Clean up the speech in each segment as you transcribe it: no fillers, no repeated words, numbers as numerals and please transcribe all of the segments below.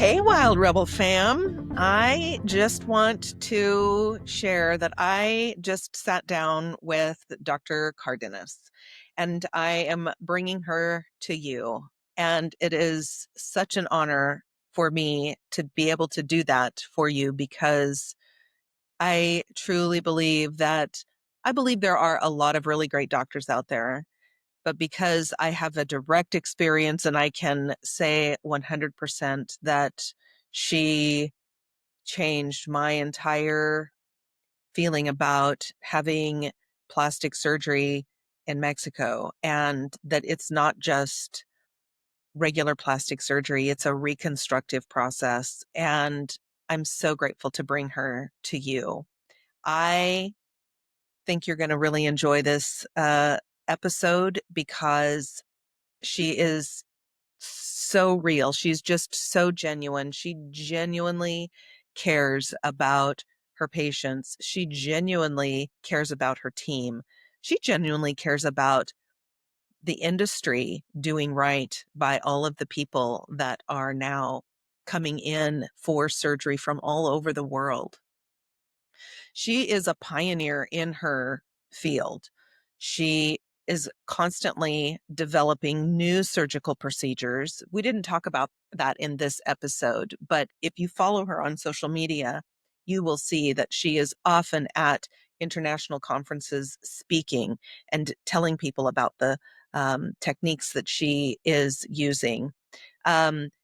Hey, Wild Rebel fam. I just want to share that I just sat down with Dr. Cardenas, and I am bringing her to you. And it is such an honor for me to be able to do that for you because I truly believe that I believe there are a lot of really great doctors out there, but because I have a direct experience and I can say 100% that she changed my entire feeling about having plastic surgery in Mexico, and that it's not just regular plastic surgery, it's a reconstructive process. And I'm so grateful to bring her to you. I think you're going to really enjoy this episode because she is so real. She's just so genuine. She genuinely cares about her patients. She genuinely cares about her team. She genuinely cares about the industry doing right by all of the people that are now coming in for surgery from all over the world. She is a pioneer in her field. She is constantly developing new surgical procedures. We didn't talk about that in this episode, but if you follow her on social media, you will see that she is often at international conferences speaking and telling people about the techniques that she is using.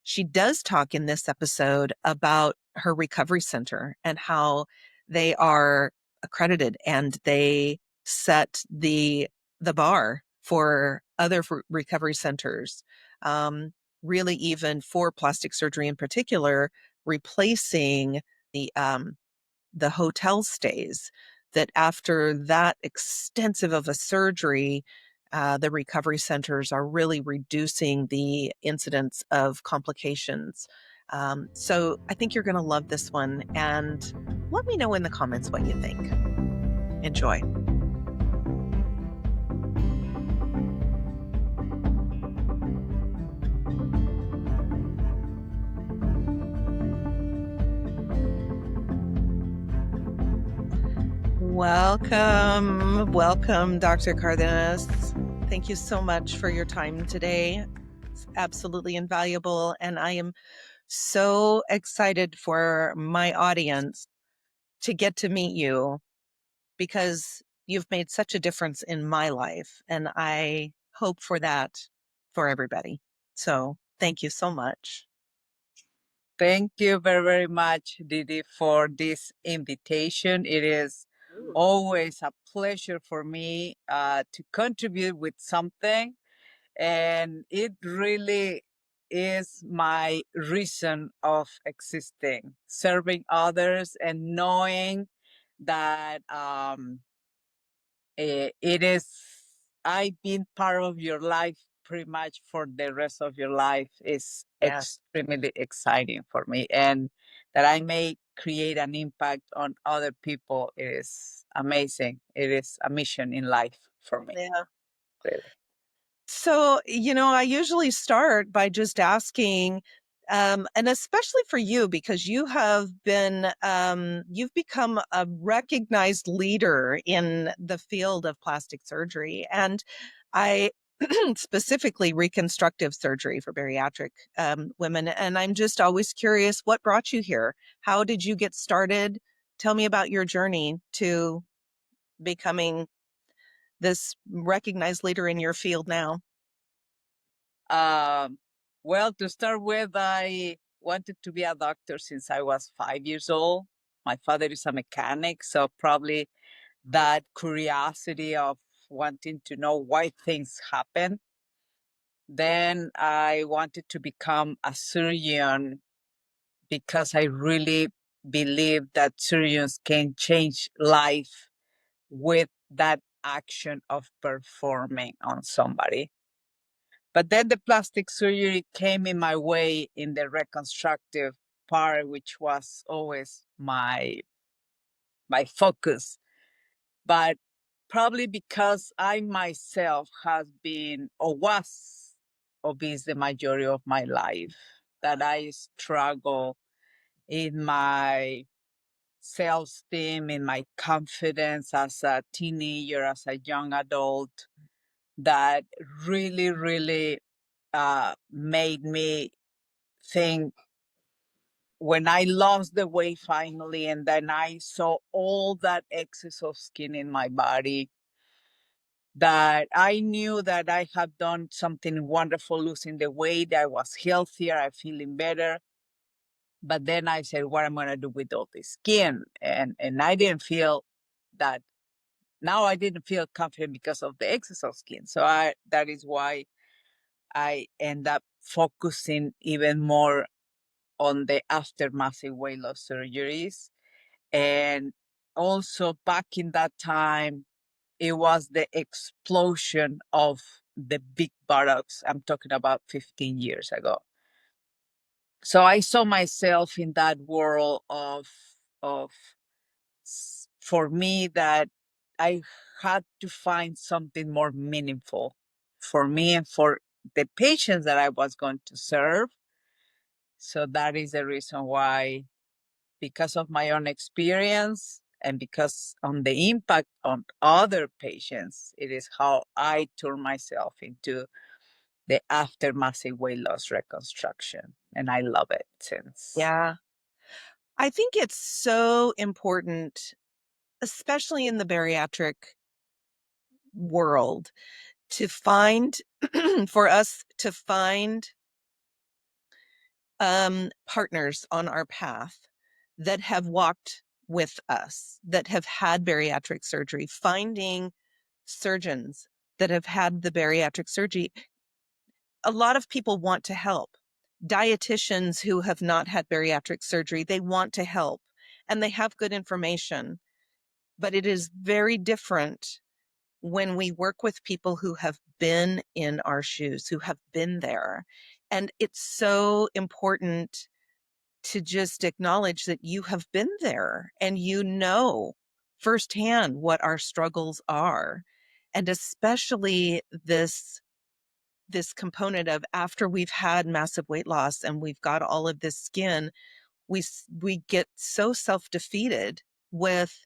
She does talk in this episode about her recovery center and how they are accredited and they set the bar for other recovery centers, really even for plastic surgery in particular, replacing the hotel stays, that after that extensive of a surgery, the recovery centers are really reducing the incidence of complications. So I think you're going to love this one. And let me know in the comments what you think. Enjoy. Welcome, Dr. Cardenas. Thank you so much for your time today. It's absolutely invaluable, and I am so excited for my audience to get to meet you because you've made such a difference in my life, and I hope for that for everybody. So thank you so much. Thank you very, very much, DeDe, for this invitation. It is always a pleasure for me to contribute with something. And it really is my reason of existing, serving others and knowing that it is, I've been part of your life pretty much for the rest of your life is extremely exciting for me. And that I may create an impact on other people is amazing. It is a mission in life for me. Yeah. Really. So, I usually start by just asking, and especially for you, because you have been, you've become a recognized leader in the field of plastic surgery. And I specifically reconstructive surgery for bariatric women. And I'm just always curious, what brought you here? How did you get started? Tell me about your journey to becoming this recognized leader in your field now. Well, to start with, I wanted to be a doctor since I was 5 years old. My father is a mechanic, so probably that curiosity of wanting to know why things happen. Then I wanted to become a surgeon because I really believe that surgeons can change life with that action of performing on somebody. But then the plastic surgery came in my way in the reconstructive part, which was always my focus. But probably because I myself has been or was obese the majority of my life, that I struggle in my self-esteem, in my confidence as a teenager, as a young adult, that really, really made me think when I lost the weight finally, and then I saw all that excess of skin in my body, that I knew that I had done something wonderful losing the weight. I was healthier, I feeling better. But then I said, what am I gonna do with all this skin? And I didn't feel that now I didn't feel confident because of the excess of skin. So that is why I end up focusing even more on the after massive weight loss surgeries. And also back in that time, it was the explosion of the big buttocks. I'm talking about 15 years ago. So I saw myself in that world of for me, that I had to find something more meaningful for me and for the patients that I was going to serve. So that is the reason why, because of my own experience and because on the impact on other patients, it is how I turn myself into the after massive weight loss reconstruction. And I love it since. Yeah. I think it's so important, especially in the bariatric world, to find for us to find partners on our path that have walked with us, that have had bariatric surgery, finding surgeons that have had the bariatric surgery. A lot of people want to help. Dietitians who have not had bariatric surgery, they want to help and they have good information, but it is very different when we work with people who have been in our shoes, who have been there. And it's so important to just acknowledge that you have been there and you know firsthand what our struggles are. And especially this component of after we've had massive weight loss and we've got all of this skin, we get so self-defeated with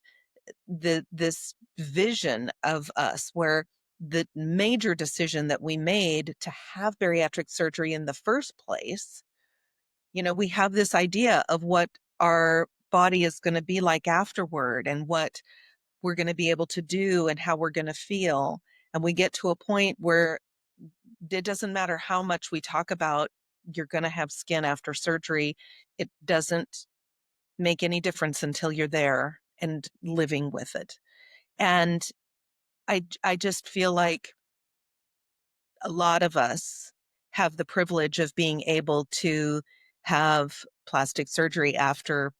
this vision of us where the major decision that we made to have bariatric surgery in the first place, we have this idea of what our body is going to be like afterward and what we're going to be able to do and how we're going to feel. And we get to a point where it doesn't matter how much we talk about you're going to have skin after surgery. It doesn't make any difference until you're there and living with it. And I just feel like a lot of us have the privilege of being able to have plastic surgery after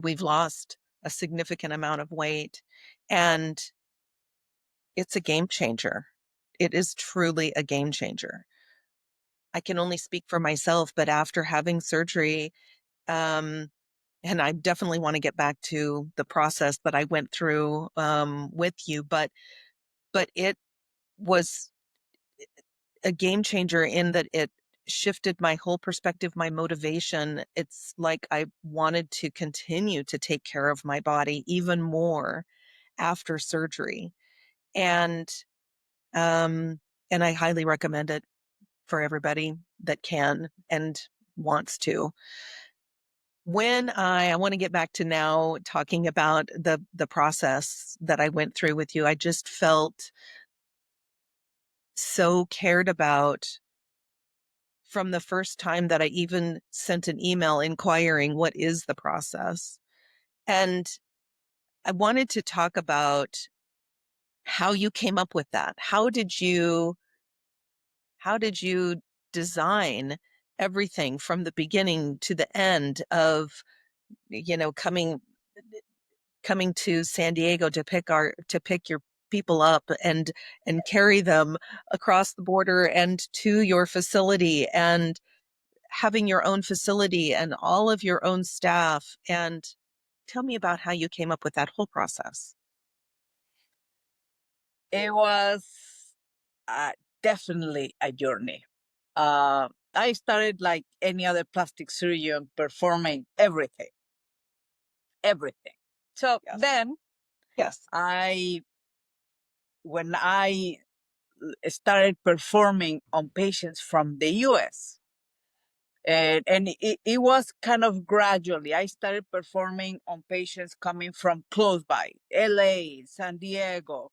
we've lost a significant amount of weight. And it's a game changer. It is truly a game changer. I can only speak for myself, but after having surgery, um, and I definitely want to get back to the process that I went through with you, but it was a game changer in that it shifted my whole perspective, my motivation. It's like I wanted to continue to take care of my body even more after surgery. And um and I highly recommend it for everybody that can and wants to. When I want to get back to now talking about the process that I went through with you, I just felt so cared about from the first time that I even sent an email inquiring what is the process. And I wanted to talk about how you came up with that. How did you design everything from the beginning to the end of, coming to San Diego to pick your people up and carry them across the border and to your facility, and having your own facility and all of your own staff. And tell me about how you came up with that whole process. It was definitely a journey. Uh, I started like any other plastic surgeon performing everything, everything. So Yes. then Yes. when I started performing on patients from the US, and it was kind of gradually. I started performing on patients coming from close by, LA, San Diego,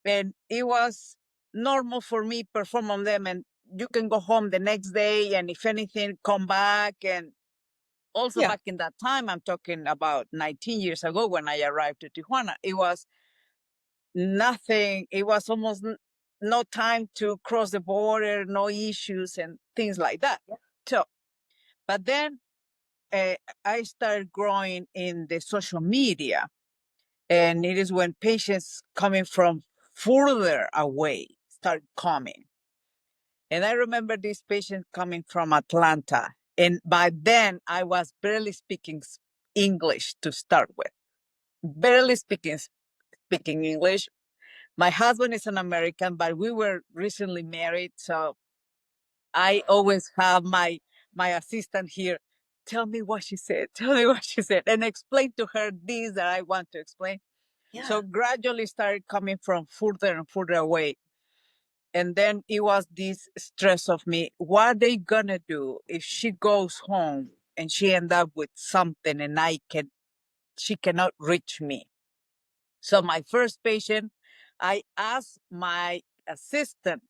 and it was normal for me perform on them, and you can go home the next day, and if anything, come back. And also Yeah. back in that time, I'm talking about 19 years ago when I arrived to Tijuana, it was nothing. It was almost no time to cross the border, no issues and things like that. So, but then uh, I started growing in the social media, and it is when patients coming from further away start coming. And I remember this patient coming from Atlanta, and by then I was barely speaking English to start with, barely speaking English. My husband is an American, but we were recently married, so I always have my assistant here. Tell me what she said. Tell me what she said, and explain to her this that I want to explain. Yeah. So gradually started coming from further and further away, and then it was this stress of me. What are they gonna do if she goes home and she end up with something, and she cannot reach me? So my first patient, I asked my assistant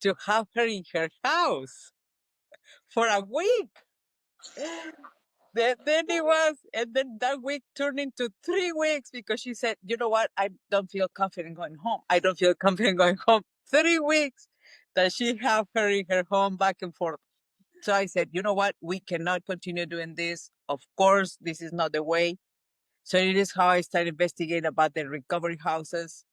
to have her in her house for a week. Then it was, and then that week turned into 3 weeks because she said, you know what, I don't feel confident going home. I don't feel confident going home. 3 weeks that she have her in her home back and forth. So I said, you know what, we cannot continue doing this. Of course, this is not the way. So it is how I started investigating about the recovery houses.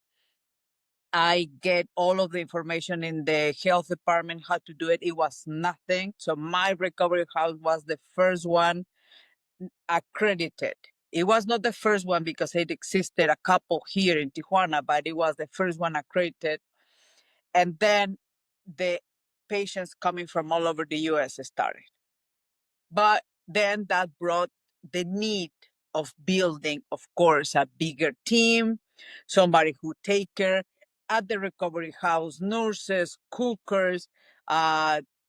I get all of the information in the health department how to do it. It was nothing. So my recovery house was the first one accredited. It was not the first one because it existed a couple here in Tijuana, but it was the first one accredited. And then the patients coming from all over the US started. But then that brought the need of building, of course, a bigger team, somebody who take care at the recovery house, nurses, cookers,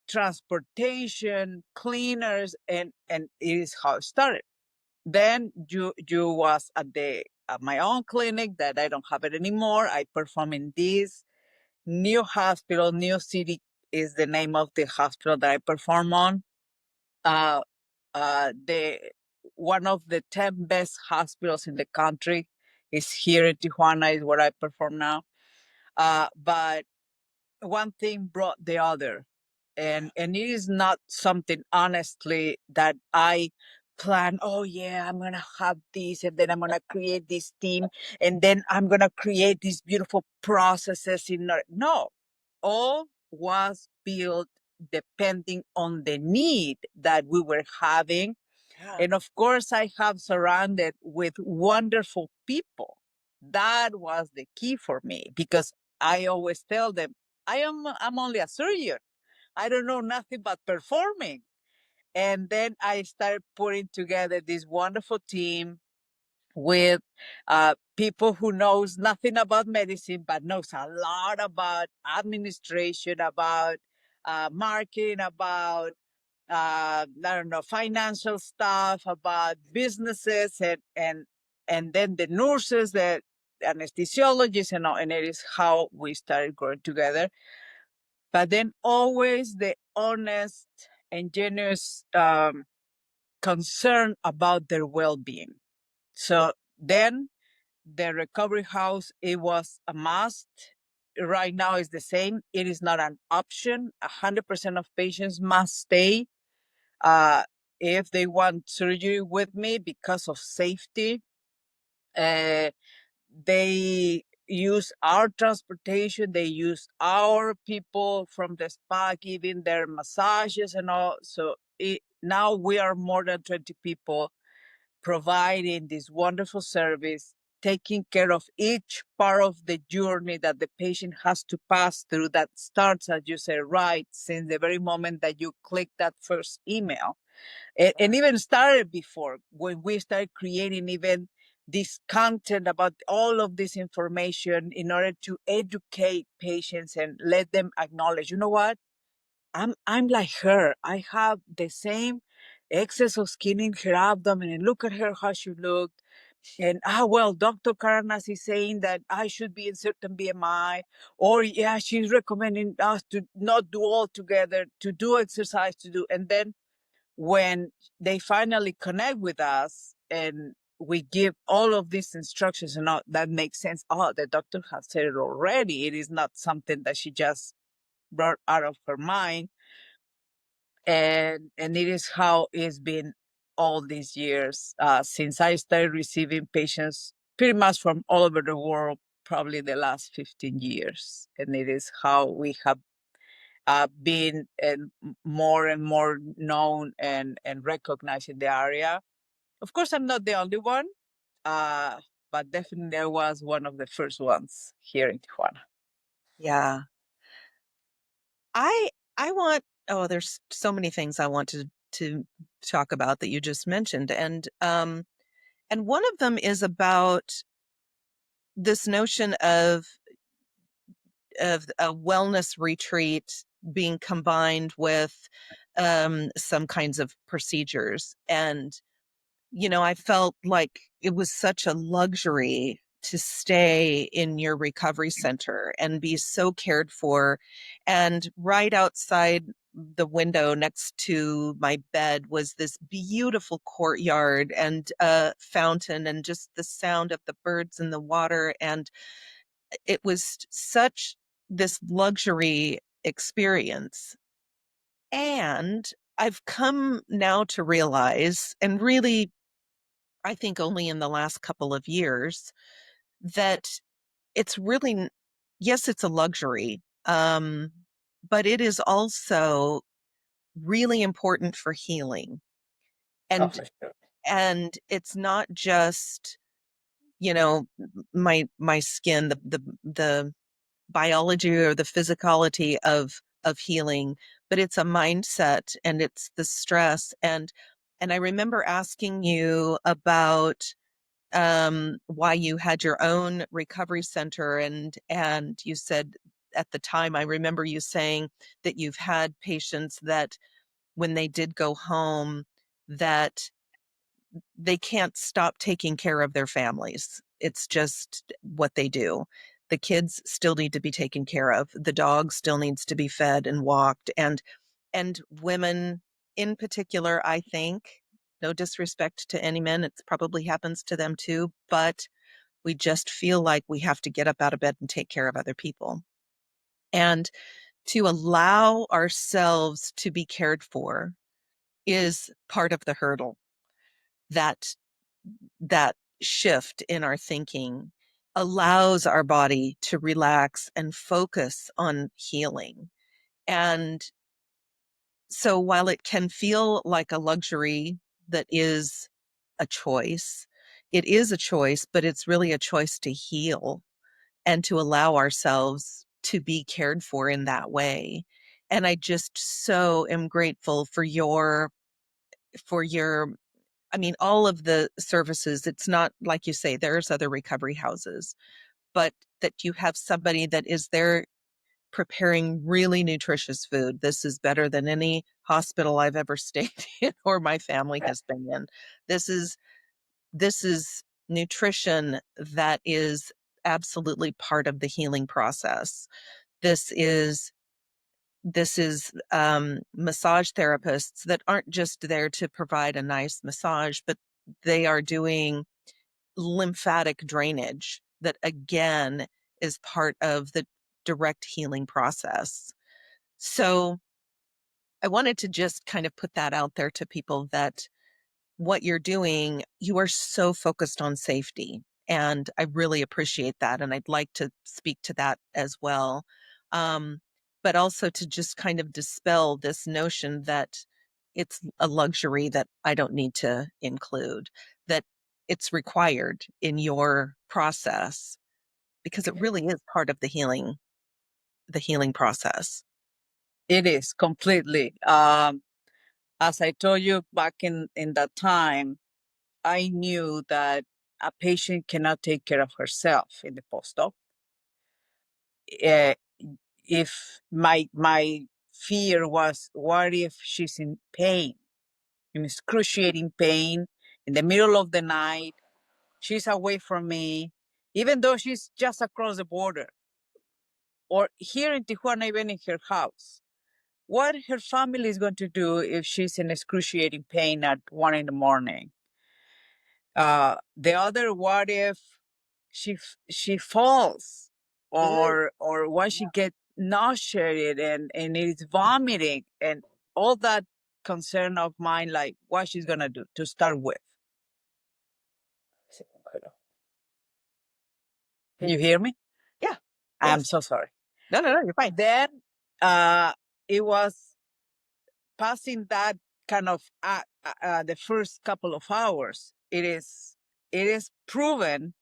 transportation, cleaners, and it is how it started. Then you was at my own clinic that I don't have it anymore. I perform in this new hospital. New City is the name of the hospital that I perform on. Uh, the one of the 10 best hospitals in the country is here in Tijuana, is where I perform now. But one thing brought the other, and it is not something honestly that I plan. Oh yeah, I'm gonna have this, and then I'm gonna create this team, and then I'm gonna create these beautiful processes. No, all was built depending on the need that we were having. Yeah. And of course, I have surrounded with wonderful people. That was the key for me because I always tell them, I'm only a surgeon. I don't know nothing but performing. And then I started putting together this wonderful team with people who knows nothing about medicine but knows a lot about administration, about marketing, about I don't know, financial stuff, about businesses, and then the nurses, the anesthesiologists, and all, and it is how we started growing together. But then always the honest and genuine concern about their well-being. So then the recovery house, it was a must. Right now is the same. It is not an option. 100% of patients must stay uh, if they want surgery with me because of safety. Uh, they use our transportation, they use our people from the spa giving their massages and all. So now we are more than 20 people providing this wonderful service. taking care of each part of the journey that the patient has to pass through that starts, as you said, right, since the very moment that you click that first email. And even started before when we started creating even this content about all of this information in order to educate patients and let them acknowledge, you know what? I'm like her. I have the same excess of skin in her abdomen, and look at her how she looked. And well, Dr. Cardenas is saying that I should be in certain BMI, or yeah, she's recommending us to not do all together, to do exercise, to do. And then when they finally connect with us and we give all of these instructions and all, that makes sense. Oh, the doctor has said it already. It is not something that she just brought out of her mind. And it is how it's been all these years since I started receiving patients pretty much from all over the world, probably the last 15 years. And it is how we have been more and more known and recognized in the area. Of course, I'm not the only one, uh, but definitely I was one of the first ones here in Tijuana. Yeah. I I want oh, there's so many things I want to talk about that you just mentioned. And one of them is about this notion of a wellness retreat being combined with some kinds of procedures. And I felt like it was such a luxury to stay in your recovery center and be so cared for. And right outside the window next to my bed was this beautiful courtyard and a fountain and just the sound of the birds in the water. And it was such this luxury experience. And I've come now to realize, and really I think only in the last couple of years, that it's really, yes, it's a luxury, but it is also really important for healing. Oh, And for sure. it's not just, my skin, the biology or the physicality of healing, but it's a mindset and it's the stress. And I remember asking you about why you had your own recovery center, and you said at the time, I remember you saying that you've had patients that when they did go home, that they can't stop taking care of their families. It's just what they do. The kids still need to be taken care of. The dog still needs to be fed and walked. And women in particular, I think, no disrespect to any men, it probably happens to them too, but we just feel like we have to get up out of bed and take care of other people. And to allow ourselves to be cared for is part of the hurdle. That that shift in our thinking allows our body to relax and focus on healing. And so while it can feel like a luxury that is a choice, it is a choice, but it's really a choice to heal and to allow ourselves to be cared for in that way. And I just so am grateful for your I mean, all of the services. It's not like you say, there's other recovery houses, but that you have somebody that is there preparing really nutritious food. This is better than any hospital I've ever stayed in or my family has been in. This is this is nutrition that is absolutely part of the healing process. This is massage therapists that aren't just there to provide a nice massage, but they are doing lymphatic drainage that again is part of the direct healing process. So I wanted to just kind of put that out there to people that what you're doing, you are so focused on safety. And I really appreciate that. And I'd like to speak to that as well. Um, but also to just kind of dispel this notion that it's a luxury that I don't need to include. That it's required in your process because it really is part of the healing process. It is completely. As I told you back in that time, I knew that a patient cannot take care of herself in the post-op. Uh, if my fear was, what if she's in pain, in excruciating pain, in the middle of the night, she's away from me, even though she's just across the border, or here in Tijuana, even in her house. What her family is going to do if she's in excruciating pain at 1 in the morning? The other, what if she falls, Mm, or what she get nauseated and is vomiting, and all that concern of mine, like what she's gonna do to start with. Can you hear me? yeah. I'm Yes. so sorry. No, no, no, you're fine. Then it was passing that kind of the first couple of hours. It is proven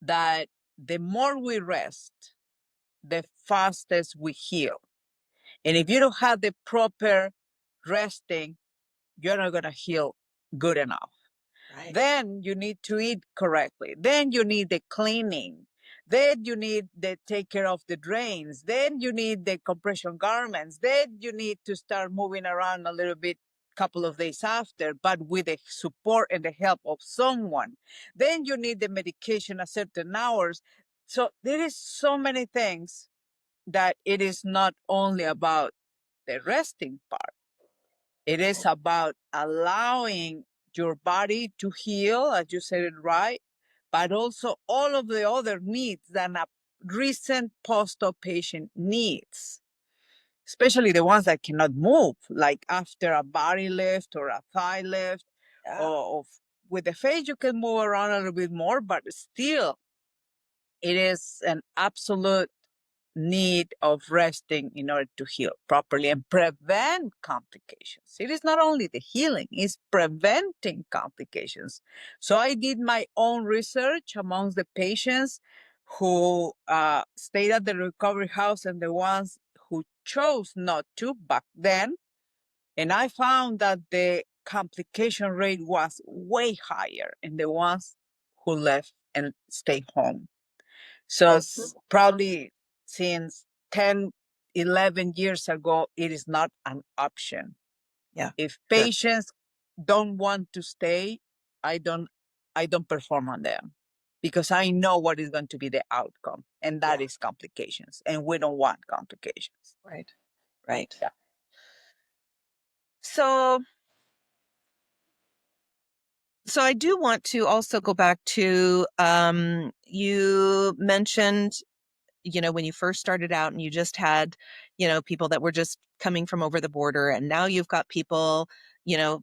that the more we rest, the fastest we heal. And if you don't have the proper resting, you're not going to heal good enough. Right. Then you need to eat correctly. Then you need the cleaning. Then you need the take care of the drains. Then you need the compression garments. Then you need to start moving around a little bit couple of days after, but with the support and the help of someone. Then you need the medication at certain hours. So there is so many things that it is not only about the resting part. It is about allowing your body to heal, as you said it right, but also all of the other needs that a recent post-op patient needs, especially the ones that cannot move, like after a body lift or a thigh lift, Yeah. or with the face, you can move around a little bit more, but still, it is an absolute need of resting in order to heal properly and prevent complications. It is not only the healing, it's preventing complications. So I did my own research amongst the patients who stayed at the recovery house and the ones who chose not to back then. And I found that the complication rate was way higher in the ones who left and stayed home. So probably since 10, 11 years ago, it is not an option. Yeah. If Good. patients don't want to stay, I don't I don't perform on them because I know what is going to be the outcome, and that Yeah. is complications, and we don't want complications. Right. Right. Yeah. So so I do want to also go back to you mentioned, when you first started out and you just had, people that were just coming from over the border, and now you've got people,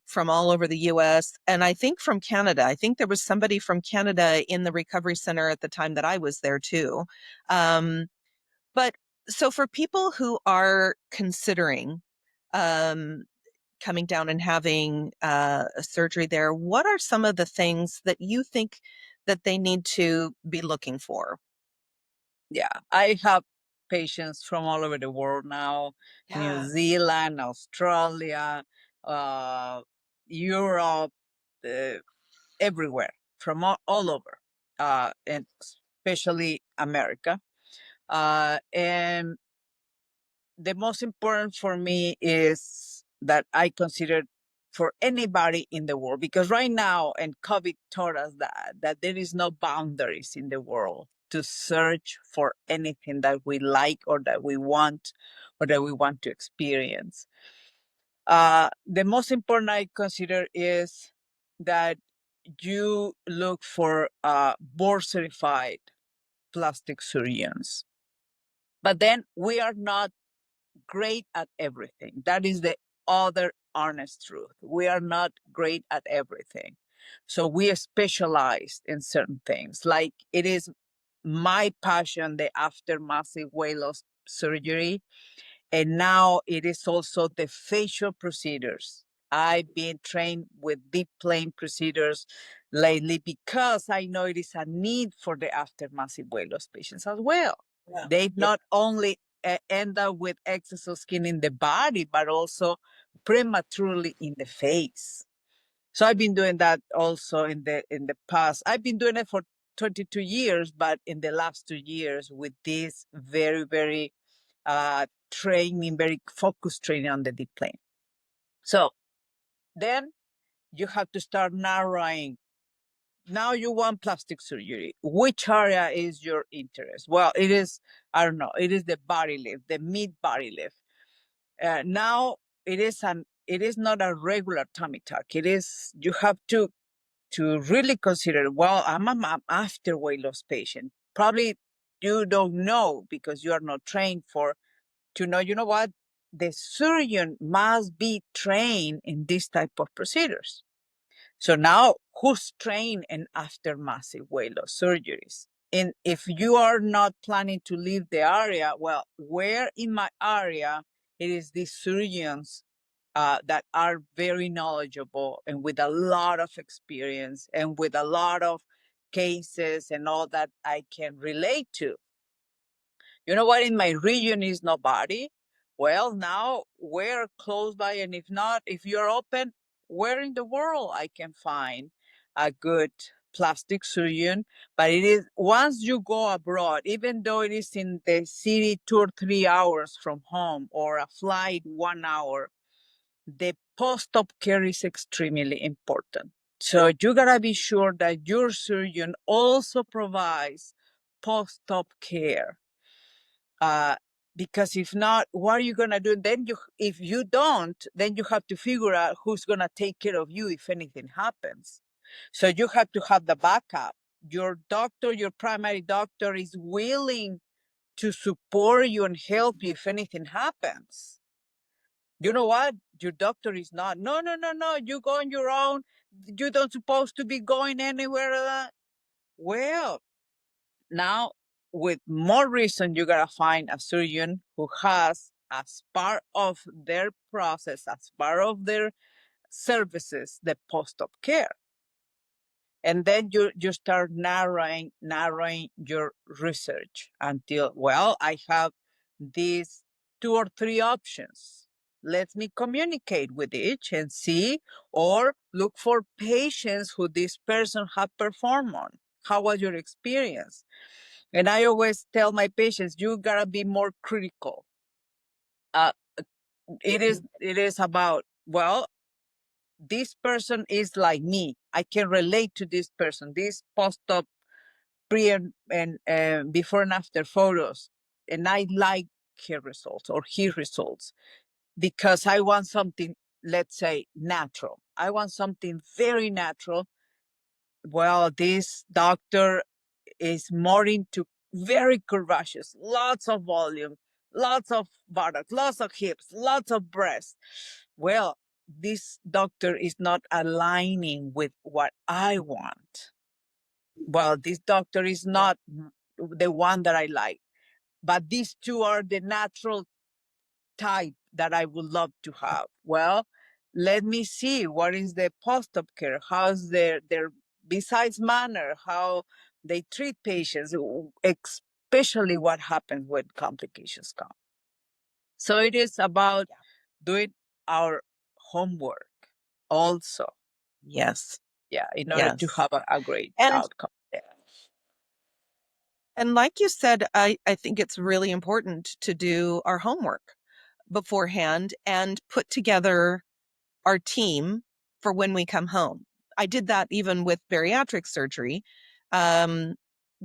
from all over the US, and I think from Canada. I think there was somebody from Canada in the recovery center at the time that I was there too. Um, but so for people who are considering um, coming down and having a surgery there, what are some of the things that you think that they need to be looking for? Yeah, I have patients from all over the world now: New Yeah. Zealand, Australia, uh, Europe, uh, everywhere, from all over, and especially America. And the most important for me is that I consider for anybody in the world, because right now, and COVID taught us that there is no boundaries in the world to search for anything that we like or that we want or that we want to experience. The most important I consider is that you look for board certified plastic surgeons. But then we are not great at everything. That is the other honest truth. We are not great at everything. So we are specialized in certain things. Like it is my passion, the after massive weight loss surgery. And now it is also the facial procedures. I've been trained with deep plane procedures lately because I know it is a need for the after massive weight loss patients as well. Yeah. They not only end up with excess of skin in the body, but also prematurely in the face. So I've been doing that also in the past. I've been doing it for 22 years, but in the last 2 years with this very, very training, very focused training on the deep plane. So then you have to start narrowing. Now you want plastic surgery. Which area is your interest? Well, it is, I don't know, it is the body lift, the mid body lift. Now it is not a regular tummy tuck. It is, you have to really consider, well, I'm an after weight loss patient. Probably you don't know because you are not trained to know, you know what? The surgeon must be trained in this type of procedures. So now who's trained in after massive weight loss surgeries? And if you are not planning to leave the area, well, where in my area it is these surgeons that are very knowledgeable and with a lot of experience and with a lot of cases and all that I can relate to. You know what? In my region is nobody. Well, now we're close by, and if not, if you're open, where in the world I can find a good plastic surgeon? But it is once you go abroad, even though it is in the city 2 or 3 hours from home or a flight 1 hour, the post-op care is extremely important. So you gotta be sure that your surgeon also provides post-op care. Because if not, what are you gonna do? Then if you don't, then you have to figure out who's gonna take care of you if anything happens. So you have to have the backup. Your doctor, your primary doctor, is willing to support you and help you if anything happens. You know what? Your doctor is not. No, no, no, no. You go on your own. You don't supposed to be going anywhere. Well, now with more reason, you gotta find a surgeon who has, as part of their process, as part of their services, the post-op care. And then you start narrowing your research until, well, I have these 2 or 3 options. Let me communicate with each and see, or look for patients who this person have performed on. How was your experience? And I always tell my patients, you gotta be more critical. Uh, it is about, well, this person is like me. I can relate to this person. This post-op pre and before and after photos, and I like her results or his results because I want something, let's say, natural. I want something very natural. Well, this doctor is more into very curvaceous, lots of volume, lots of buttocks, lots of hips, lots of breasts. Well, this doctor is not aligning with what I want. Well, this doctor is not the one that I like, but these two are the natural type that I would love to have. Well, let me see what is the post-op care, how's their besides manner, how they treat patients, especially what happens when complications come. So it is about doing our homework also. Yes. Yeah, in order to Yes. have a great And outcome. Yeah. and like you said, I think it's really important to do our homework beforehand and put together our team for when we come home. I did that even with bariatric surgery, um,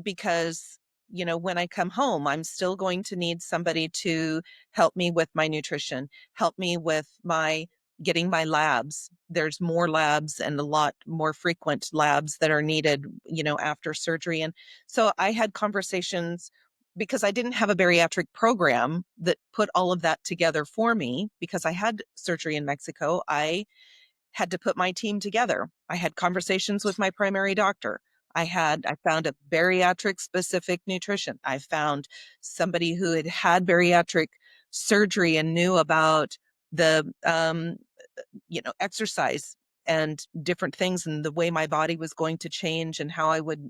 because when I come home, I'm still going to need somebody to help me with my nutrition, help me with my getting my labs. There's more labs and a lot more frequent labs that are needed, after surgery. And so I had conversations because I didn't have a bariatric program that put all of that together for me because I had surgery in Mexico. I had to put my team together. I had conversations with my primary doctor. I found a bariatric specific nutrition. I found somebody who had had bariatric surgery and knew about the exercise and different things and the way my body was going to change and how I would,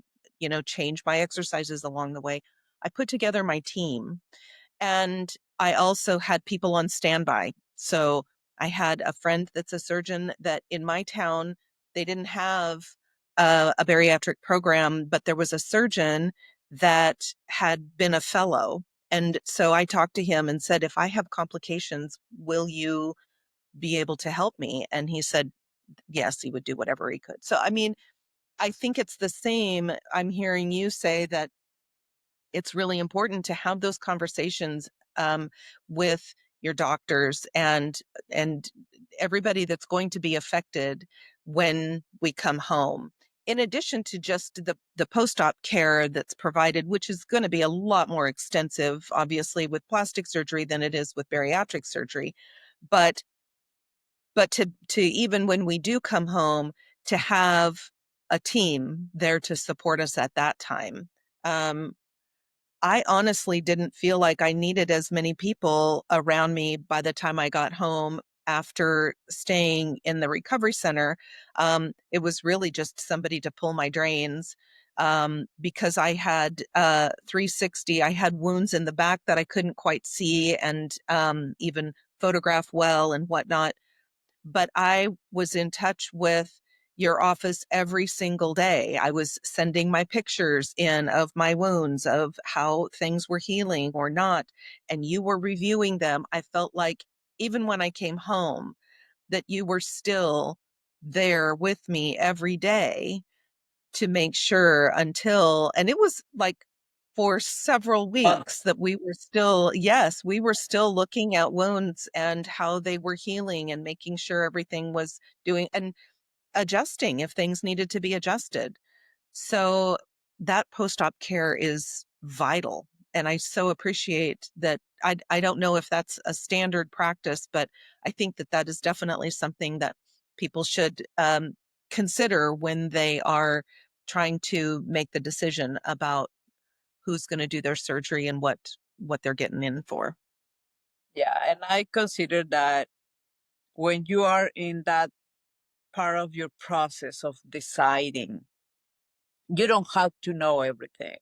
change my exercises along the way. I put together my team, and I also had people on standby. So I had a friend that's a surgeon that in my town, they didn't have a bariatric program, but there was a surgeon that had been a fellow. And so I talked to him and said, if I have complications, will you be able to help me? And he said, yes, he would do whatever he could. So, I mean, I think it's the same. I'm hearing you say that it's really important to have those conversations with your doctors and everybody that's going to be affected when we come home. In addition to just the post-op care that's provided, which is going to be a lot more extensive, obviously, with plastic surgery than it is with bariatric surgery, but to even when we do come home, to have a team there to support us at that time. Um, I honestly didn't feel like I needed as many people around me by the time I got home after staying in the recovery center. It was really just somebody to pull my drains, because I had 360. I had wounds in the back that I couldn't quite see and even photograph well and whatnot. But I was in touch with your office every single day. I was sending my pictures in of my wounds, of how things were healing or not, and you were reviewing them. I felt like even when I came home, that you were still there with me every day to make sure until, and it was like for several weeks that we were still, yes, we were still looking at wounds and how they were healing and making sure everything was doing and adjusting if things needed to be adjusted. So that post-op care is vital. And I so appreciate that. I don't know if that's a standard practice, but I think that that is definitely something that people should consider when they are trying to make the decision about who's going to do their surgery and what they're getting in for. Yeah, and I consider that when you are in that part of your process of deciding, you don't have to know everything.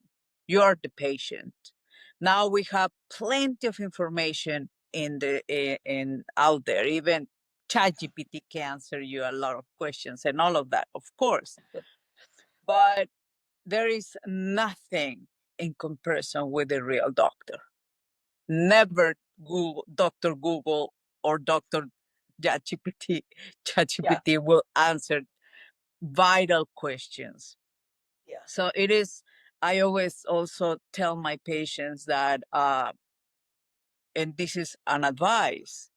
You are the patient. Now we have plenty of information in out there. Even ChatGPT can answer you a lot of questions and all of that, of course. But there is nothing in comparison with a real doctor. Never Google, Dr. Google or Dr. ChatGPT. Yeah. ChatGPT will answer vital questions. Yeah. So it is, I always also tell my patients that, and this is an advice,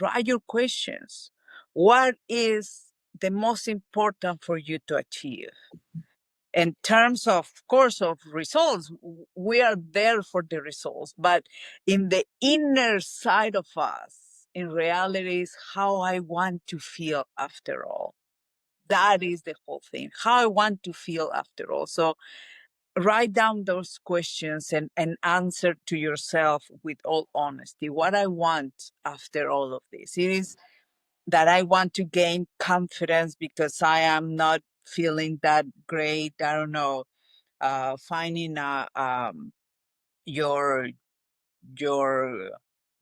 write your questions. What is the most important for you to achieve? In terms of course of results, we are there for the results, but in the inner side of us, in reality, is how I want to feel after all. That is the whole thing, how I want to feel after all. So write down those questions and answer to yourself with all honesty what I want after all of this. It is that I want to gain confidence because I am not feeling that great. I don't know, finding your your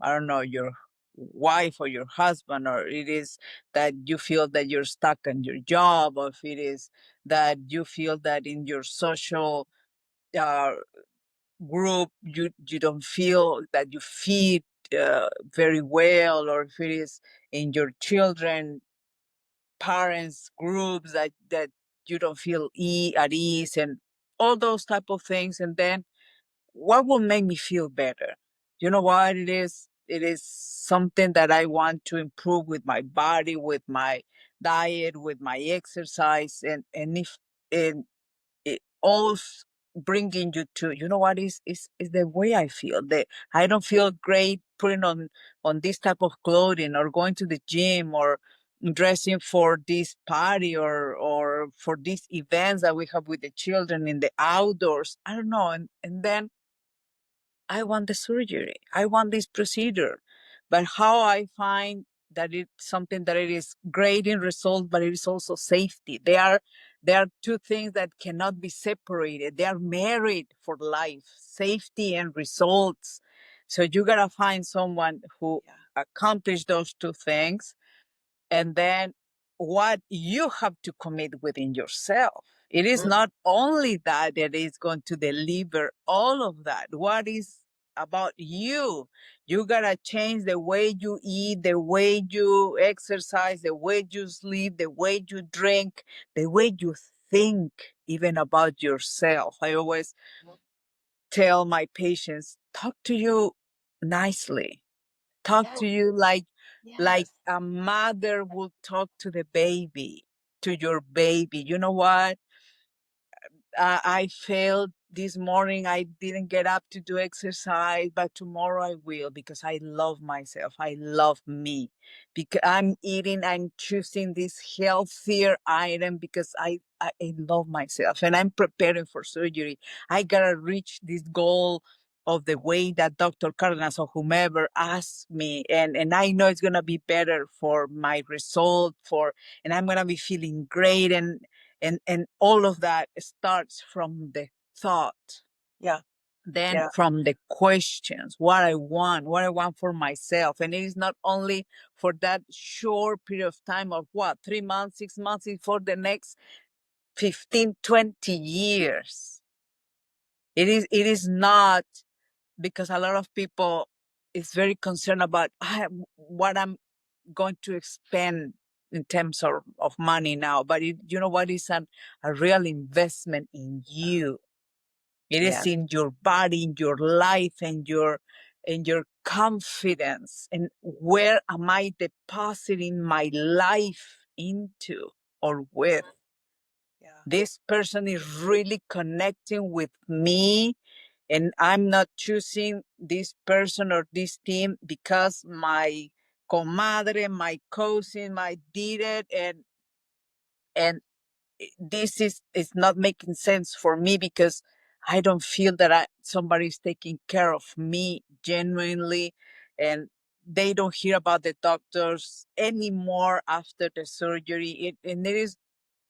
I don't know, your wife or your husband, or it is that you feel that you're stuck in your job, or if it is that you feel that in your social uh, group you don't feel that you feed very well, or if it is in your children parents groups that you don't feel at ease, and all those type of things. And then what will make me feel better? You know what it is? It is something that I want to improve with my body, with my diet, with my exercise, and if and it all bringing you to, you know what is the way I feel. That I don't feel great putting on this type of clothing, or going to the gym, or dressing for this party, or for these events that we have with the children in the outdoors. I don't know. And then I want the surgery. I want this procedure. But how I find that it's something that it is great in results, but it is also safety. They are two things that cannot be separated. They are married for life, safety and results. So you gotta find someone who Yeah. accomplish those two things, and then what you have to commit within yourself. It is Mm, not only that that is going to deliver all of that. What is about you? You gotta change the way you eat, the way you exercise, the way you sleep, the way you drink, the way you think, even about yourself. I always mm. tell my patients, talk to you nicely, talk Yes. to you like Yes. a mother would talk to the baby, to your baby. You know what? I failed this morning. I didn't get up to do exercise, but tomorrow I will, because I love myself. I love me. Because I'm choosing this healthier item because I love myself, and I'm preparing for surgery. I gotta reach this goal of the way that Dr. Cardenas or whomever asked me. And I know it's gonna be better for my result, and I'm gonna be feeling great. And all of that starts from the thought, Yeah. then Yeah. from the questions, what I want for myself. And it is not only for that short period of time of what, 3 months, 6 months, it's for the next 15, 20 years. It is not, because a lot of people is very concerned about what I'm going to expend in terms of money now. But you know what is a real investment in you. It Yeah. is in your body, in your life, and your confidence. And where am I depositing my life into or with? Yeah. This person is really connecting with me, and I'm not choosing this person or this team because my comadre, my cousin, my did it, and this is not making sense for me, because I don't feel that somebody's taking care of me genuinely. And they don't hear about the doctors anymore after the surgery. And it is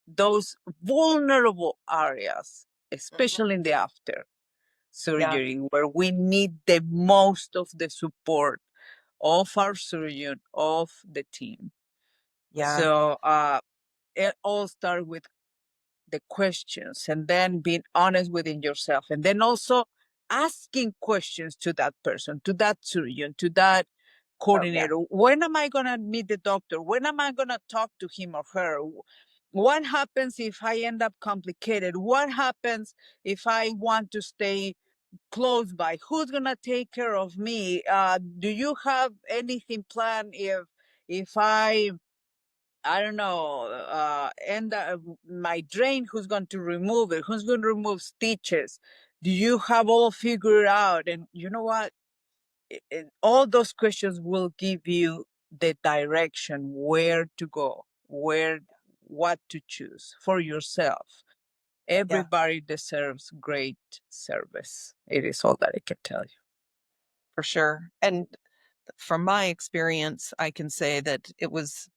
those vulnerable areas, Mhm. especially in the after Yeah. surgery, where we need the most of the support of our surgeon, of the team. Yeah. So it all starts with the questions, and then being honest within yourself, and then also asking questions to that person, to that surgeon, to that Oh, yeah. coordinator. When am I going to meet the doctor? When am I going to talk to him or her? What happens if I end up complicated? What happens if I want to stay close by? Who's going to take care of me? Do you have anything planned if I don't know, and my drain, who's going to remove it? Who's going to remove stitches? Do you have all figured out? And you know what? All those questions will give you the direction where to go, what to choose for yourself. Yeah. Everybody deserves great service. It is all that I can tell you. For sure. And from my experience, I can say that it was,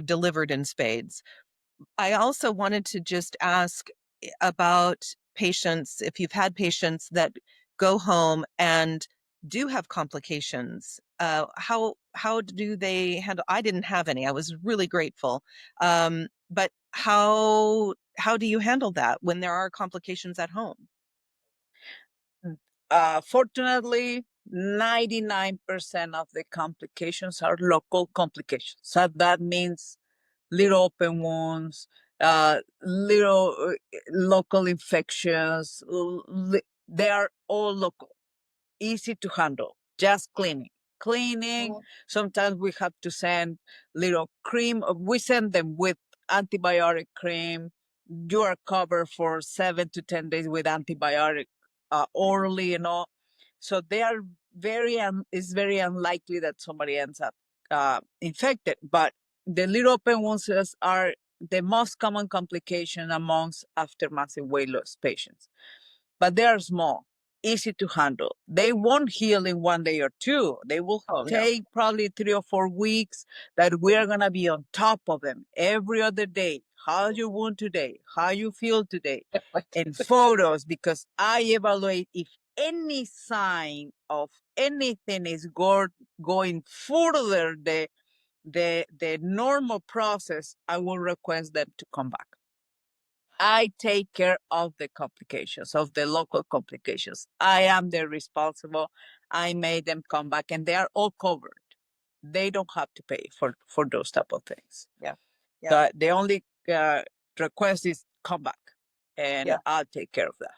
delivered in spades. I also wanted to just ask about patients, if you've had patients that go home and do have complications, how do they handle? I didn't have any. I was really grateful. But how do you handle that when there are complications at home? Fortunately, 99% of the complications are local complications. So that means little open wounds, little local infections. They are all local, easy to handle, just cleaning. Cleaning, Mhm. sometimes we have to send little cream. We send them with antibiotic cream. You are covered for 7 to 10 days with antibiotic orally, So they are it's very unlikely that somebody ends up infected. But the little open wounds are the most common complication amongst after massive weight loss patients. But they are small. easy to handle. They won't heal in 1 day or two. They will Oh, no. take probably 3 or 4 weeks that we are going to be on top of them every other day. How's your wound today? How you feel today? And photos, because I evaluate if any sign of anything is going further the normal process, I will request them to come back. I take care of the complications, of the local complications. I am the responsible. I made them come back, and they are all covered. They don't have to pay for those type of things. Yeah. Yeah. So the only request is come back, and Yeah. I'll take care of that.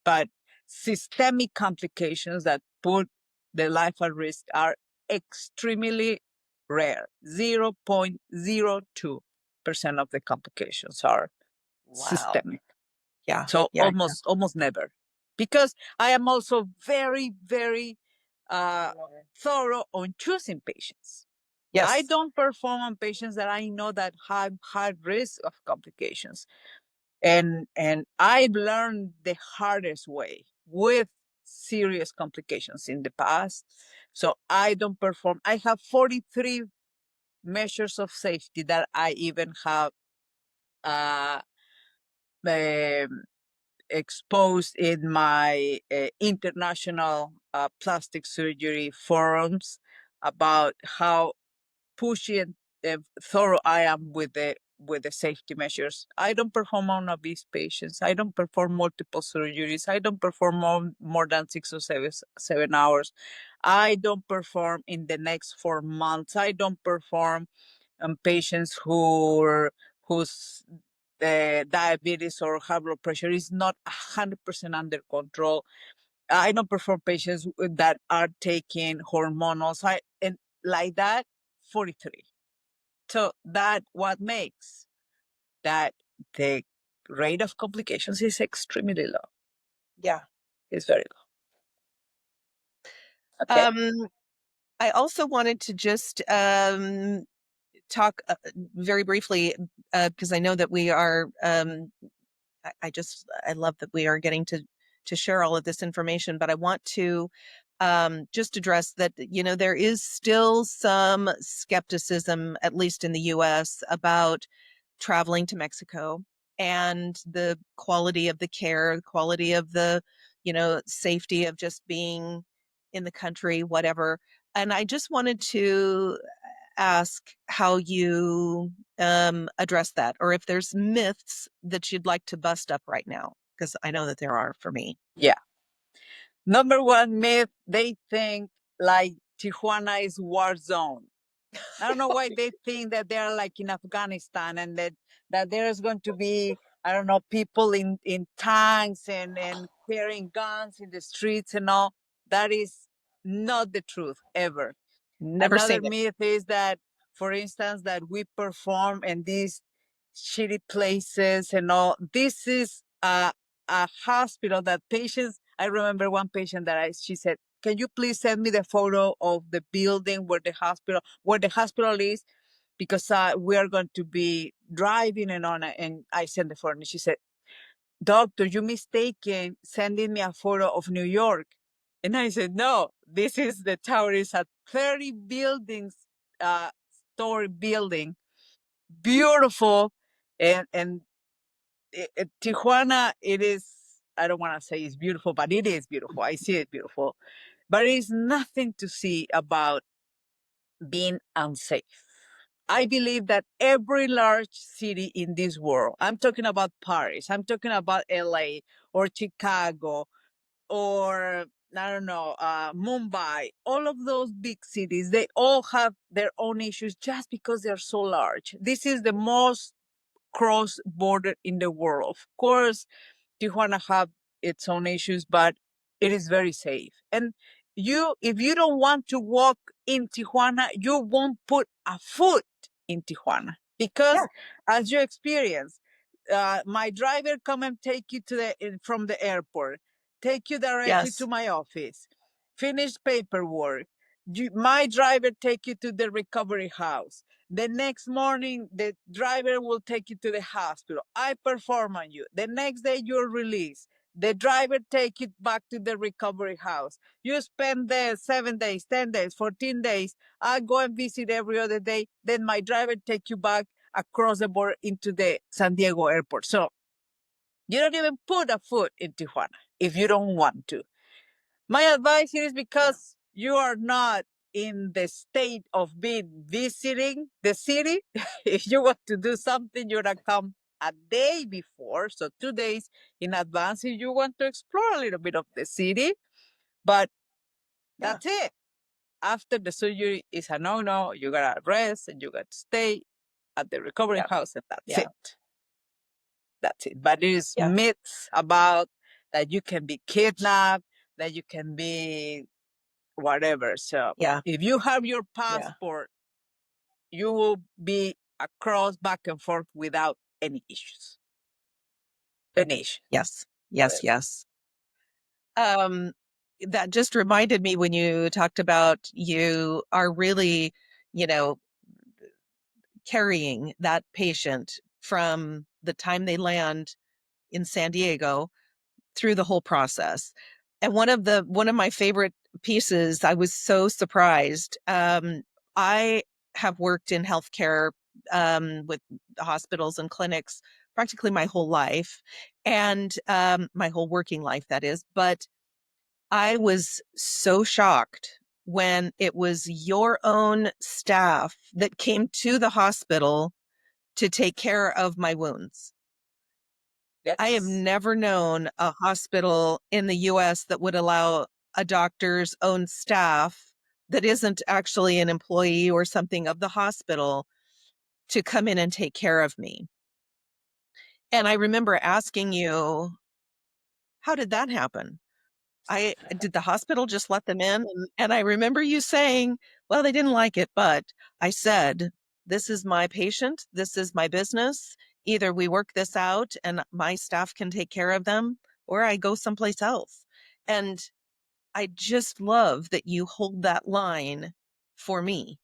But systemic complications that put the life at risk are extremely rare. 0.02% of the complications are Wow. systemic. Yeah. So Yeah. almost never. Because I am also very, very thorough on choosing patients. I Yes. don't perform on patients that I know that have high risk of complications. And I've learned the hardest way with serious complications in the past. So I don't perform. I have 43 measures of safety that I even have uh, um, exposed in my international plastic surgery forums about how pushy and thorough I am with the safety measures. I don't perform on obese patients. I don't perform multiple surgeries. I don't perform more than 6 or 7 hours. I don't perform in the next 4 months. I don't perform on patients whose diabetes or high blood pressure is not 100% under control. I don't perform patients that are taking hormonals. And like that, 43. So that what makes that the rate of complications is extremely low. Yeah. It's very low. Okay. Um, I also wanted to just talk very briefly because I know that we are. I love that we are getting to share all of this information, but I want to just address that, there is still some skepticism, at least in the US, about traveling to Mexico and the quality of the care, the quality of the, safety of just being in the country, whatever. And I just wanted to ask how you address that, or if there's myths that you'd like to bust up right now, because I know that there are for me. Yeah. Number one myth, they think like Tijuana is war zone. I don't know why they think that they're like in Afghanistan and that there's going to be, I don't know, people in tanks and carrying guns in the streets and all. That is not the truth ever. Never Another seen it. myth is that, for instance, that we perform in these shitty places and all. This is a hospital that patients, I remember one patient that she said, can you please send me the photo of the building where the hospital is? Because we are going to be driving and on. And I sent the photo and she said, doctor, you mistaken sending me a photo of New York. And I said, no, this is the tower. It's a 30 buildings, story building, beautiful. And Tijuana, it is, I don't want to say it's beautiful, but it is beautiful. I see it beautiful. But it is nothing to see about being unsafe. I believe that every large city in this world, I'm talking about Paris, I'm talking about LA or Chicago or I don't know, Mumbai, all of those big cities, they all have their own issues just because they're so large. This is the most cross border in the world. Of course, Tijuana have its own issues, but it is very safe. And if you don't want to walk in Tijuana, you won't put a foot in Tijuana because, Yeah. as you experience, my driver come and take you from the airport, take you directly to Yes. my office, finish paperwork. My driver take you to the recovery house. The next morning, the driver will take you to the hospital. I perform on you. The next day, you're released. The driver take it back to the recovery house. You spend there 7 days, 10 days, 14 days. I go and visit every other day. Then my driver take you back across the border into the San Diego airport. So you don't even put a foot in Tijuana if you don't want to. My advice here is because you are not in the state of being visiting the city. If you want to do something, you're gonna come a day before, so 2 days in advance if you want to explore a little bit of the city. But Yeah. that's it. After the surgery is a no-no. You gotta rest and you gotta stay at the recovery Yeah. house, and that's Yeah. it. That's it. But it is Yeah. myths about that you can be kidnapped, that you can be whatever. So Yeah. if you have your Yeah. passport, you will be across back and forth without any issues. Any issue. Yes. Yes. Yes. Um, that just reminded me when you talked about you are really, you know, carrying that patient from the time they land in San Diego through the whole process. And one of my favorite pieces, I was so surprised. I have worked in healthcare with hospitals and clinics practically my whole life, and my whole working life, that is. But I was so shocked when it was your own staff that came to the hospital to take care of my wounds. I have Yes. never known a hospital in the US that would allow a doctor's own staff that isn't actually an employee or something of the hospital to come in and take care of me. And I remember asking you, how did that happen? I did the hospital just let them in? And I remember you saying, well, they didn't like it, but I said, this is my patient. This is my business. Either we work this out and my staff can take care of them, or I go someplace else. And I just love that you hold that line for me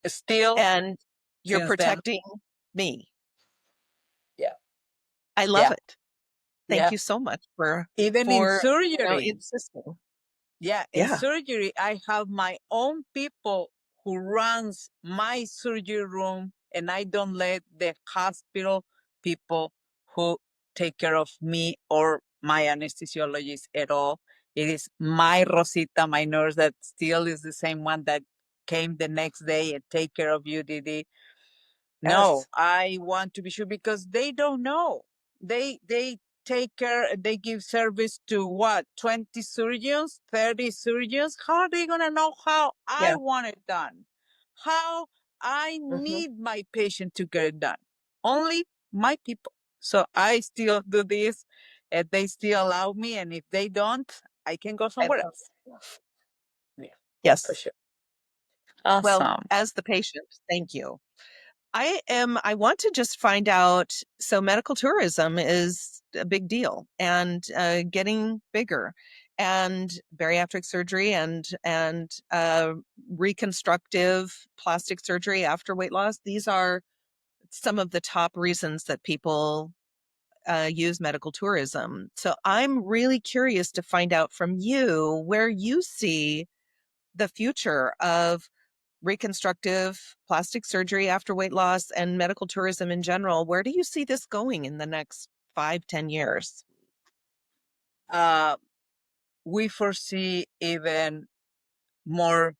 Still, and you're since then, protecting me. yeah, I love yeah, it. Thank yeah. you so much for, Even in for, surgery, insisting. yeah, in Yeah. surgery, I have my own people who runs my surgery room, and I don't let the hospital people who take care of me or my anesthesiologist at all. It is my Rosita, my nurse, that still is the same one that came the next day and take care of you, DeDe. No, Yes. I want to be sure because they don't know. They take care, they give service to what, 20 surgeons, 30 surgeons? How are they gonna know how I Yeah. want it done? How I Hmm. need my patient to get it done? Only my people. So I still do this and they still allow me, and if they don't, I can go I somewhere love. else. Yeah, for Yes. sure. Well, Awesome. as the patient, thank you. I want to just find out. So, medical tourism is a big deal and getting bigger, and bariatric surgery and reconstructive plastic surgery after weight loss. These are some of the top reasons that people use medical tourism. So, I'm really curious to find out from you where you see the future of reconstructive plastic surgery after weight loss and medical tourism in general. Where do you see this going in the next 5, 10 years? Uh, we foresee even more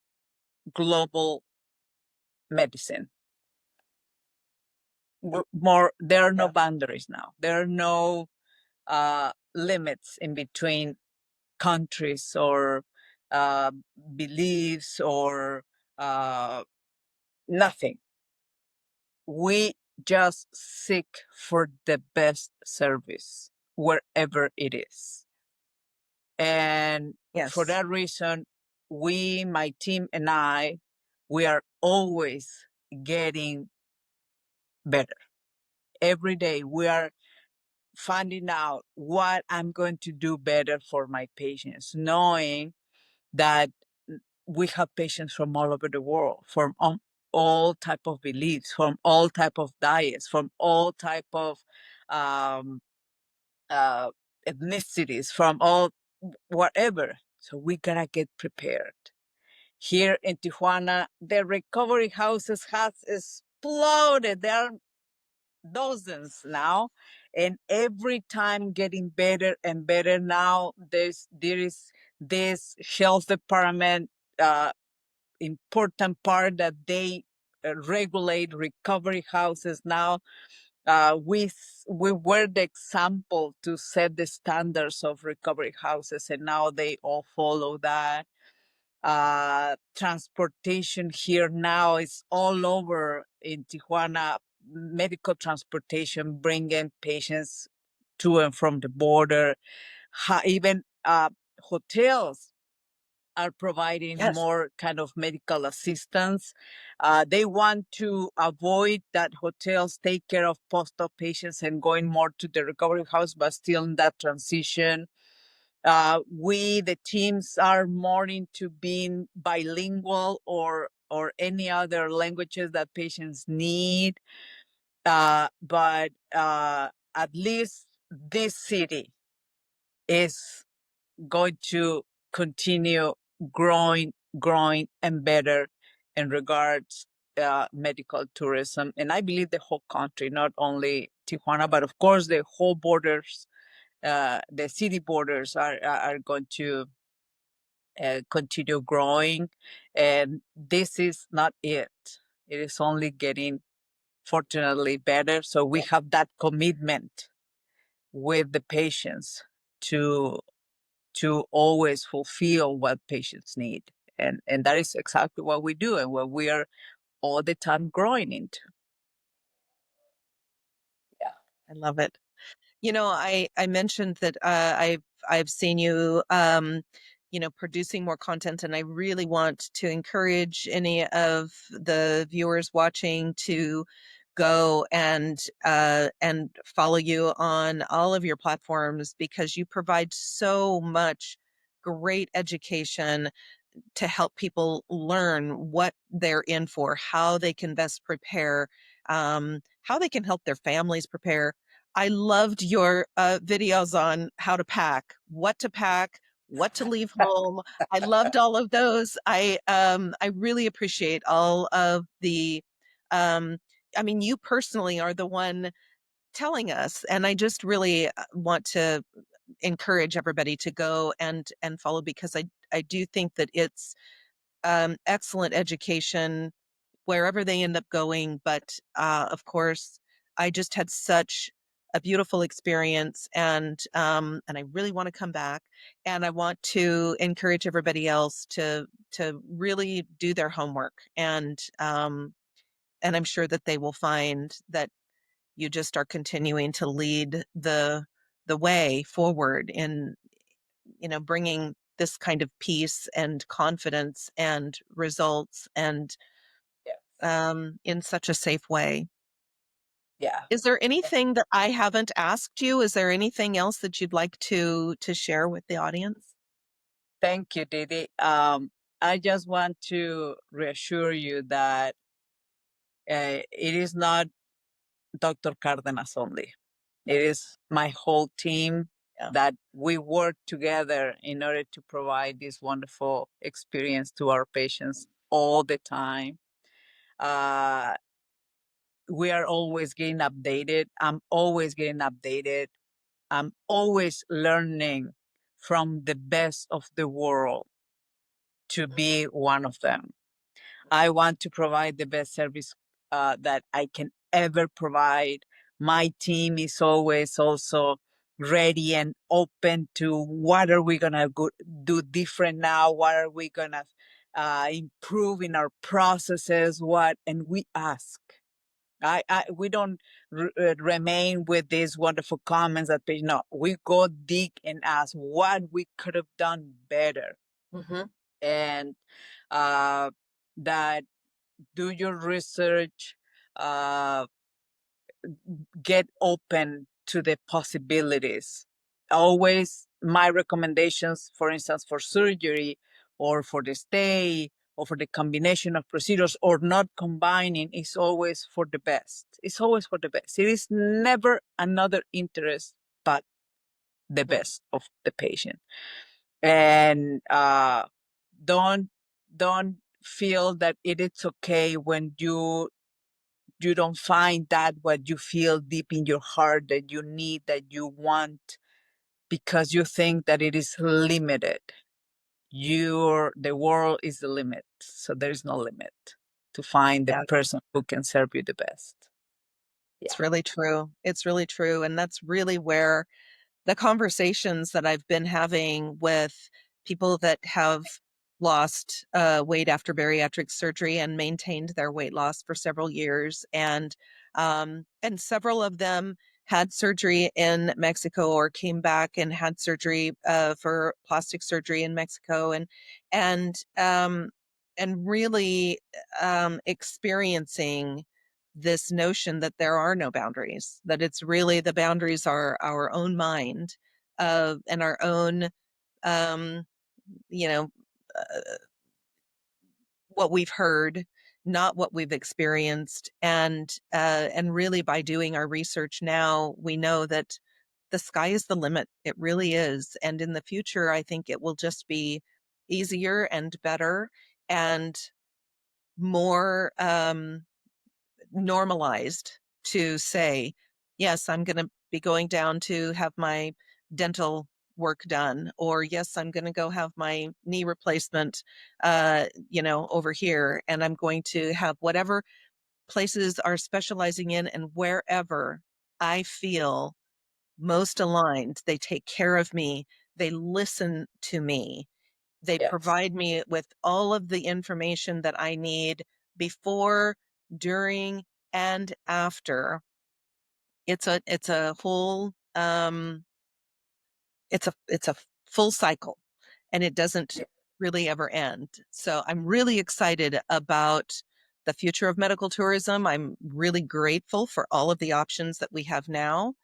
global medicine. More, there are no Yeah. boundaries now. There are no limits in between countries or uh, beliefs or uh, nothing. We just seek for the best service wherever it is. And for Yes. that reason, we, my team and I, we are always getting better. Every day we are finding out what I'm going to do better for my patients, knowing that we have patients from all over the world, from all type of beliefs, from all type of diets, from all type of um, uh, ethnicities, from all whatever. So we gotta get prepared. Here in Tijuana, the recovery houses has exploded. There are dozens now, and every time getting better and better. Now there is this health department important part that they regulate recovery houses now. We were the example to set the standards of recovery houses, and now they all follow that. Transportation here now is all over in Tijuana. Medical transportation bringing patients to and from the border. Even hotels are providing Yes. more kind of medical assistance. They want to avoid that hotels take care of post-op patients and going more to the recovery house, but still in that transition. The teams, are more into being bilingual or any other languages that patients need. But at least this city is going to continue growing and better in regards medical tourism. And I believe the whole country, not only Tijuana, but of course the whole borders, the city borders are going to continue growing. And this is not it. It is only getting, fortunately, better. So we have that commitment with the patients to always fulfill what patients need. And that is exactly what we do and what we are all the time growing into. Yeah. I love it. I mentioned that I've seen you producing more content, and I really want to encourage any of the viewers watching to go and follow you on all of your platforms, because you provide so much great education to help people learn what they're in for, how they can best prepare, how they can help their families prepare. I loved your videos on how to pack, what to leave home. I loved all of those. I really appreciate all of the. Um, I mean, you personally are the one telling us, and I just really want to encourage everybody to go and follow, because I do think that it's excellent education wherever they end up going. But of course, I just had such a beautiful experience, and I really want to come back. And I want to encourage everybody else to really do their homework, and I'm sure that they will find that you just are continuing to lead the way forward in bringing this kind of peace and confidence and results, and Yes. in such a safe way. Yeah. Is there anything that I haven't asked you? Is there anything else that you'd like to share with the audience? Thank you, Didi. I just want to reassure you that it is not Dr. Cardenas only. It is my whole team Yeah. that we work together in order to provide this wonderful experience to our patients all the time. Uh, we are always getting updated. I'm always getting updated. I'm always learning from the best of the world to be one of them. I want to provide the best service that I can ever provide. My team is always also ready and open to what are we going to do different now? What are we going to improve in our processes? And we ask. We don't remain with these wonderful comments that they, no, we go dig and ask what we could have done better. Hmm. And uh, that do your research, uh, get open to the possibilities. Always my recommendations, for instance, for surgery or for the stay or for the combination of procedures or not combining, is always for the best. It's always for the best. It is never another interest but the best of the patient. And don't don't feel that it is okay when you don't find that what you feel deep in your heart that you need, that you want, because you think that it is limited. The world is the limit, so there is no limit to find the Yeah, person who can serve you the best. it's Yeah. really true. It's really true. And that's really where the conversations that I've been having with people that have lost weight after bariatric surgery and maintained their weight loss for several years, and several of them had surgery in Mexico or came back and had surgery for plastic surgery in Mexico, and um, and really experiencing this notion that there are no boundaries, that it's really the boundaries are our own mind and our own, um, you know, uh, what we've heard, not what we've experienced. And really by doing our research now, we know that the sky is the limit. It really is. And in the future, I think it will just be easier and better and more normalized to say, yes, I'm going to be going down to have my dental work done, or yes, I'm going to go have my knee replacement, over here, and I'm going to have whatever places are specializing in, and wherever I feel most aligned, they take care of me, they listen to me, they Yes. provide me with all of the information that I need before, during, and after. It's a whole it's a full cycle, and it doesn't Yeah. really ever end. So I'm really excited about the future of medical tourism. I'm really grateful for all of the options that we have now,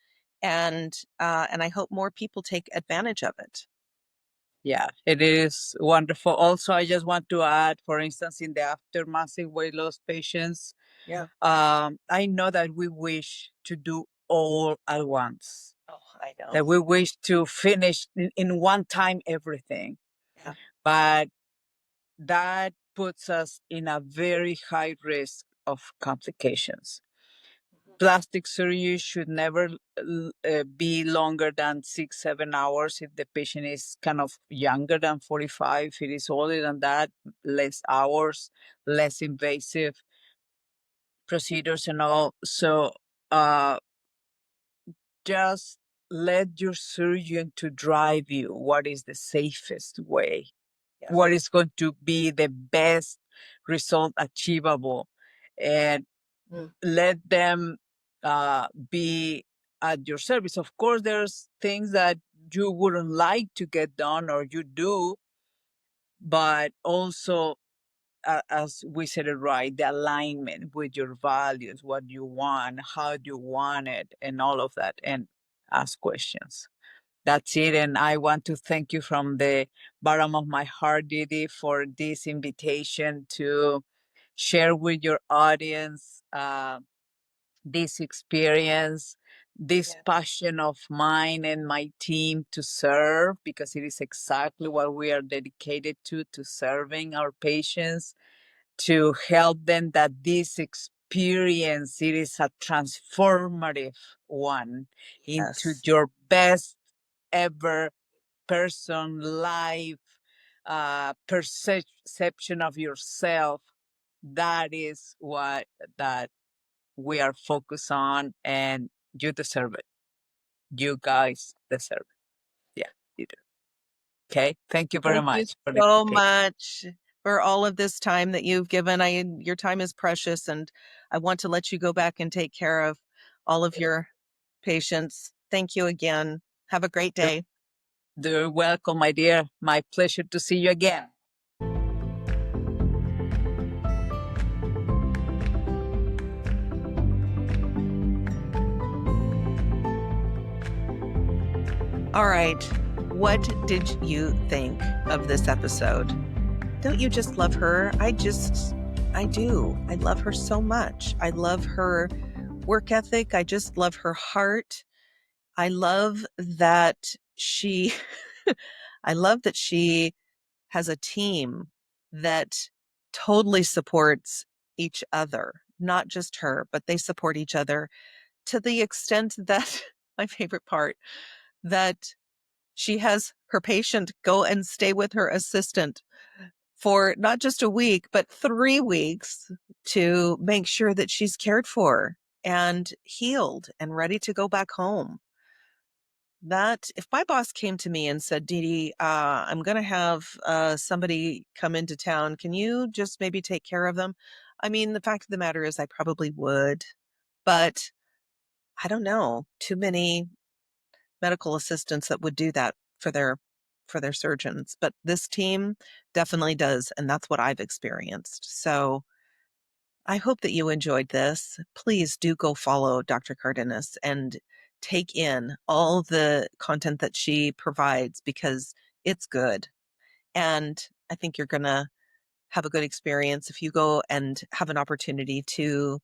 and I hope more people take advantage of it. Yeah, it is wonderful. Also, I just want to add, for instance, in the after massive weight loss patients, Yeah. I know that we wish to do all at once, Oh, I know. that we wish to finish in one time everything, Yeah. but that puts us in a very high risk of complications. Plastic surgery should never be longer than 6, 7 hours if the patient is kind of younger than 45. If it is older than that, less hours, less invasive procedures and all. So uh, just let your surgeon to drive you what is the safest way, what Yes. is going to be the best result achievable, and Mm. let them be at your service. Of course, there's things that you wouldn't like to get done or you do, but also, as we said it right, the alignment with your values, what you want, how you want it, and all of that, and ask questions. That's it. And I want to thank you from the bottom of my heart, DeDe, for this invitation to share with your audience this experience, this Yeah. passion of mine and my team to serve, because it is exactly what we are dedicated to serving our patients, to help them that this experience, it is a transformative one into Yes. your best ever person life, perception of yourself. That is what that we are focused on, and you deserve it. You guys deserve it. Yeah, you do. Okay. Thank you very Thank you much for the so invitation. much for all of this time that you've given. Your time is precious, and I want to let you go back and take care of all of your patients. Thank you again. Have a great You're, day. you're welcome, my dear. My pleasure to see you again. All right. What did you think of this episode? Don't you just love her? I do. I love her so much. I love her work ethic. I just love her heart. I love that she, I love that she has a team that totally supports each other, not just her, but they support each other to the extent that my favorite part, that she has her patient go and stay with her assistant for not just a week, but 3 weeks to make sure that she's cared for and healed and ready to go back home. That if my boss came to me and said, DeDe, I'm going to have somebody come into town, can you just maybe take care of them? I mean, the fact of the matter is I probably would, but I don't know too many medical assistants that would do that for their surgeons. But this team definitely does, and that's what I've experienced. So I hope that you enjoyed this. Please do go follow Dr. Cardenas and take in all the content that she provides because it's good. And I think you're going to have a good experience if you go and have an opportunity to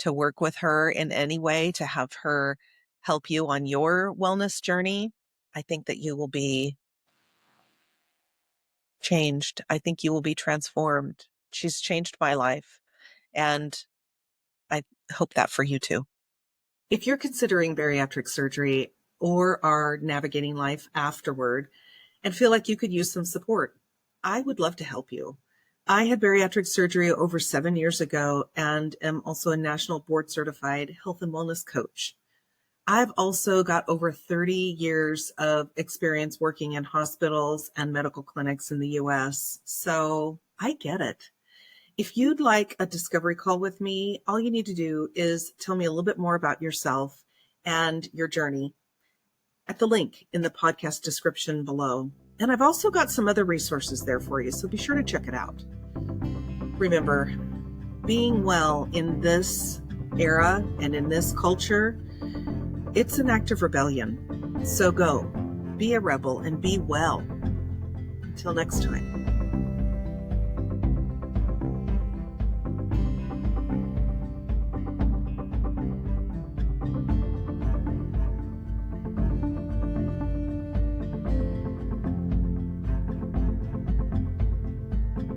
work with her in any way, to have her help you on your wellness journey. I think that you will be changed. I think you will be transformed. She's changed my life, and I hope that for you too. If you're considering bariatric surgery or are navigating life afterward and feel like you could use some support, I would love to help you. I had bariatric surgery over 7 years ago and am also a national board certified health and wellness coach. I've also got over 30 years of experience working in hospitals and medical clinics in the US, so I get it. If you'd like a discovery call with me, all you need to do is tell me a little bit more about yourself and your journey at the link in the podcast description below. And I've also got some other resources there for you, so be sure to check it out. Remember, being well in this era and in this culture, it's an act of rebellion. So go, be a rebel and be well. Until next time.